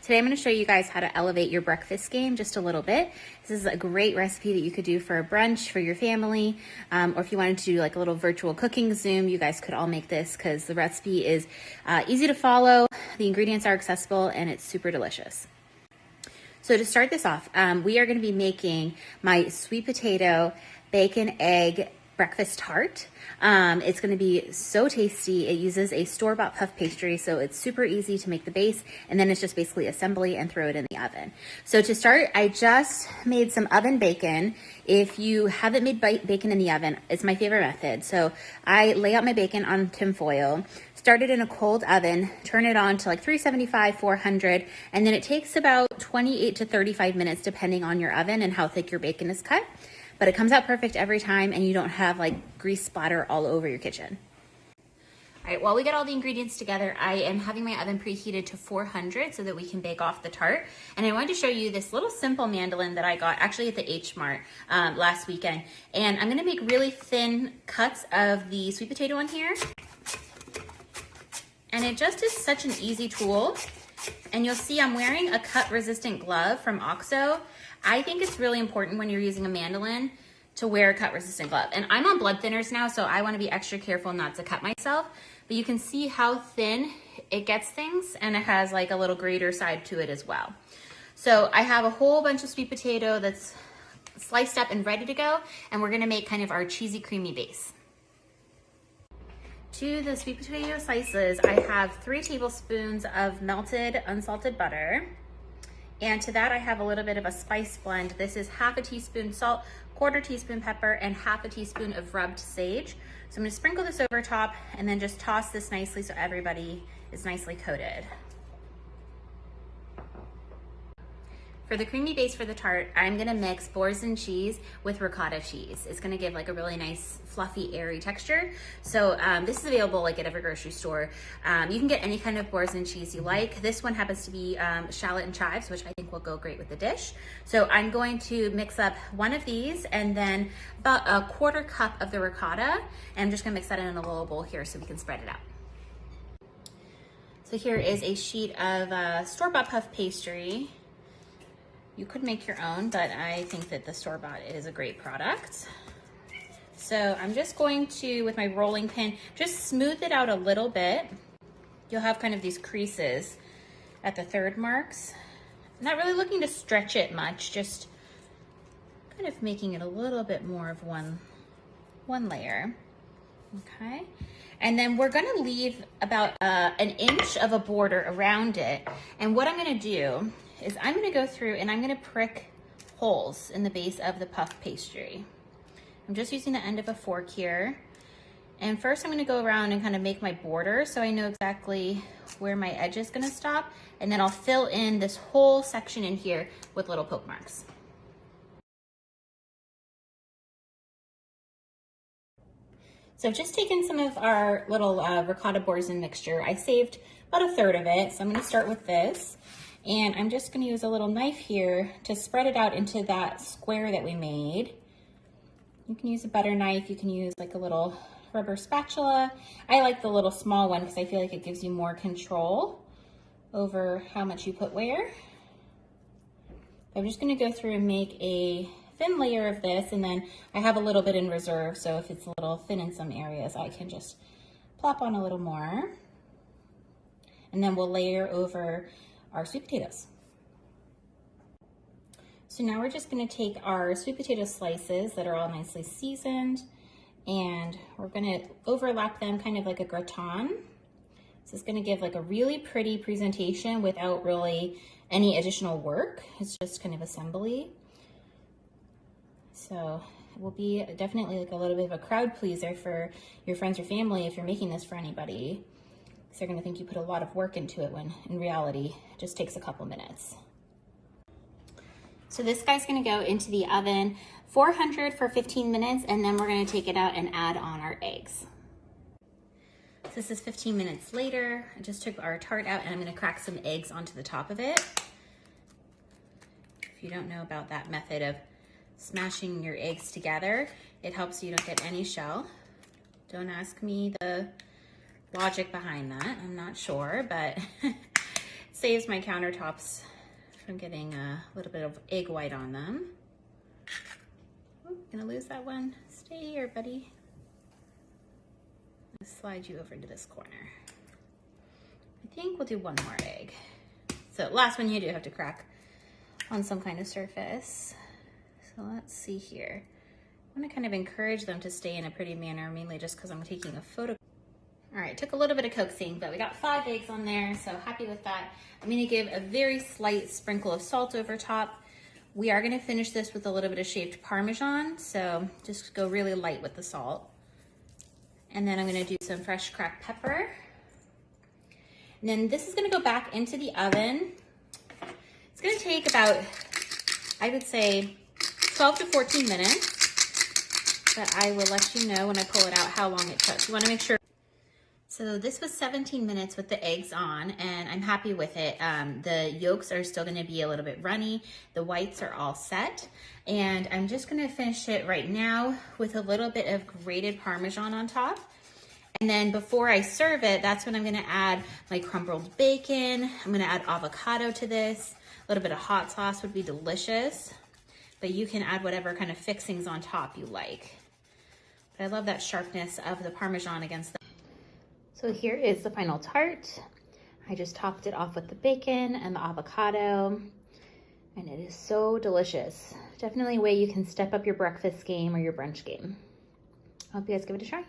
Today I'm going to show you guys how to elevate your breakfast game just a little bit. This is a great recipe that you could do for a brunch for your family, or if you wanted to do like a little virtual cooking Zoom, you guys could all make this because the recipe is easy to follow, the ingredients are accessible, and it's super delicious. So to start this off, we are going to be making my sweet potato, bacon, egg, breakfast tart. It's going to be so tasty. It uses a store-bought puff pastry, so it's super easy to make the base, and then it's just basically assembly and throw it in the oven. So to start, I just made some oven bacon. If you haven't made bacon in the oven, it's my favorite method. So I lay out my bacon on tin foil, start it in a cold oven, turn it on to like 375, 400, and then it takes about 28 to 35 minutes depending on your oven and how thick your bacon is cut. But it comes out perfect every time and you don't have like grease splatter all over your kitchen. All right, while we get all the ingredients together, I am having my oven preheated to 400 so that we can bake off the tart. And I wanted to show you this little simple mandolin that I got actually at the H Mart last weekend. And I'm gonna make really thin cuts of the sweet potato on here. And it just is such an easy tool. And you'll see I'm wearing a cut resistant glove from OXO. I think it's really important when you're using a mandolin to wear a cut resistant glove. And I'm on blood thinners now, so I wanna be extra careful not to cut myself. But you can see how thin it gets things, and it has like a little grater side to it as well. So I have a whole bunch of sweet potato that's sliced up and ready to go, and we're gonna make kind of our cheesy creamy base. To the sweet potato slices, I have 3 tablespoons of melted unsalted butter. And to that, I have a little bit of a spice blend. This is half a teaspoon salt, 1/4 teaspoon pepper, and half a teaspoon of rubbed sage. So I'm gonna sprinkle this over top and then just toss this nicely so everybody is nicely coated. For the creamy base for the tart, I'm gonna mix boars and cheese with ricotta cheese. It's gonna give like a really nice, fluffy, airy texture. So this is available like at every grocery store. You can get any kind of boars and cheese you like. This one happens to be shallot and chives, which I think will go great with the dish. So I'm going to mix up one of these and then about a 1/4 cup of the ricotta. And I'm just gonna mix that in a little bowl here so we can spread it out. So here is a sheet of store-bought puff pastry. You could make your own, but I think that the store-bought is a great product. So I'm just going to, with my rolling pin, just smooth it out a little bit. You'll have kind of these creases at the 3rd marks. I'm not really looking to stretch it much, just kind of making it a little bit more of one layer, okay? And then we're gonna leave about an inch of a border around it. And what I'm gonna do is I'm gonna go through and I'm gonna prick holes in the base of the puff pastry. I'm just using the end of a fork here. And first I'm gonna go around and kind of make my border so I know exactly where my edge is gonna stop. And then I'll fill in this whole section in here with little poke marks. So I've just taken some of our little ricotta boursin mixture. I saved about a 1/3 of it. So I'm gonna start with this. And I'm just gonna use a little knife here to spread it out into that square that we made. You can use a butter knife, you can use like a little rubber spatula. I like the little small one because I feel like it gives you more control over how much you put where. I'm just gonna go through and make a thin layer of this, and then I have a little bit in reserve, so if it's a little thin in some areas, I can just plop on a little more. And then we'll layer over our sweet potatoes. So now we're just gonna take our sweet potato slices that are all nicely seasoned, and we're gonna overlap them kind of like a gratin. So it's gonna give like a really pretty presentation without really any additional work. It's just kind of assembly. So it will be definitely like a little bit of a crowd pleaser for your friends or family if you're making this for anybody. So they're gonna think you put a lot of work into it when in reality, it just takes a couple minutes. So this guy's gonna go into the oven, 400 for 15 minutes, and then we're gonna take it out and add on our eggs. So this is 15 minutes later. I just took our tart out and I'm gonna crack some eggs onto the top of it. If you don't know about that method of smashing your eggs together, it helps you don't get any shell. Don't ask me the logic behind that. I'm not sure, but Saves my countertops from getting a little bit of egg white on them. Oh, gonna lose that one. Stay here, buddy. I'll slide you over into this corner. I think we'll do one more egg. So last one you do have to crack on some kind of surface. So let's see here. I want to kind of encourage them to stay in a pretty manner, mainly just because I'm taking a photo. All right, took a little bit of coaxing, but we got 5 eggs on there, so happy with that. I'm gonna give a very slight sprinkle of salt over top. We are gonna finish this with a little bit of shaved Parmesan, so just go really light with the salt. And then I'm gonna do some fresh cracked pepper. And then this is gonna go back into the oven. It's gonna take about, I would say, 12 to 14 minutes, but I will let you know when I pull it out how long it took. You wanna make sure. So this was 17 minutes with the eggs on, and I'm happy with it. The yolks are still gonna be a little bit runny. The whites are all set. And I'm just gonna finish it right now with a little bit of grated Parmesan on top. And then before I serve it, that's when I'm gonna add my crumbled bacon. I'm gonna add avocado to this. A little bit of hot sauce would be delicious, but you can add whatever kind of fixings on top you like. But I love that sharpness of the Parmesan against the. So here is the final tart. I just topped it off with the bacon and the avocado, and it is so delicious. Definitely a way you can step up your breakfast game or your brunch game. I hope you guys give it a try.